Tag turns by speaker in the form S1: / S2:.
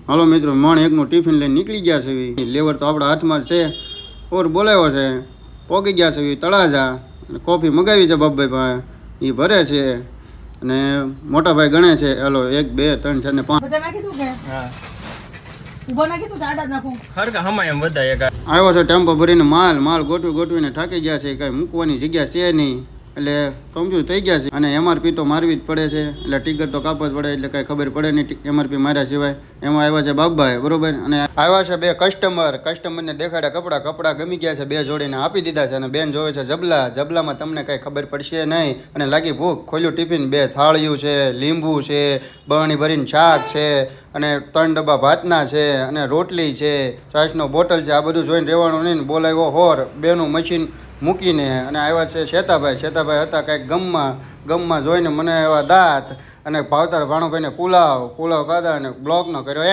S1: હાલો મિત્રો, મણ એકનું ટિફિન લઈને નીકળી ગયા છે. લેવર તો આપણા હાથમાં છે. ઓર બોલાવ્યો છે, પોગી ગયા છે તળાજા. કોફી મગાવી છે બાપભાઈ પાસે, એ ભરે છે. અને મોટા ભાઈ ગણે છે. હાલો 1 2 3 4 ને 5
S2: બધા નાખી દઉં કે હા ઉભો નાખી દઉં આડા નાખું
S3: હરકા હમાય એમ બધા એક
S1: આવ્યો છે ટેમ્પો ભરીને. માલ ગોઠવીને થાકી ગયા છે. કાંઈ મૂકવાની જગ્યા છે નહીં, એટલે કન્ફ્યુઝ થઈ ગયા છે. અને એમઆરપી તો મારવી જ પડે છે, એટલે ટિકિટ તો કાપવા જ પડે, એટલે કાંઈ ખબર પડે નહીં એમઆરપી માર્યા સિવાય. એમાં આવ્યા છે બાપભાઈ, બરોબર. અને આવ્યા છે 2 કસ્ટમરને દેખાડ્યા કપડાં ગમી ગયા છે. 2 જોડીને આપી દીધા છે. અને બેન જોવે છે જબલામાં તમને કાંઈ ખબર પડશે નહીં. અને લાગી ભૂખ, ખોલ્યું ટિફિન, 2 થાળીયું છે, લીંબુ છે, બરણી ભરીને શાક છે, અને 3 ડબ્બા ભાતના છે, અને રોટલી છે, છાશનો બોટલ છે. આ બધું જોઈને રહેવાનું નહીં. બોલાવ્યો હોર બેનું મશીન મૂકીને. અને આવ્યા છે શેતાભાઈ હતા કાંઈક ગમમાં જોઈને મને એવા દાંત. અને ભાવતાર ભાણુભાઈને પુલાવ ખાધા અને બ્લોગનો કર્યો.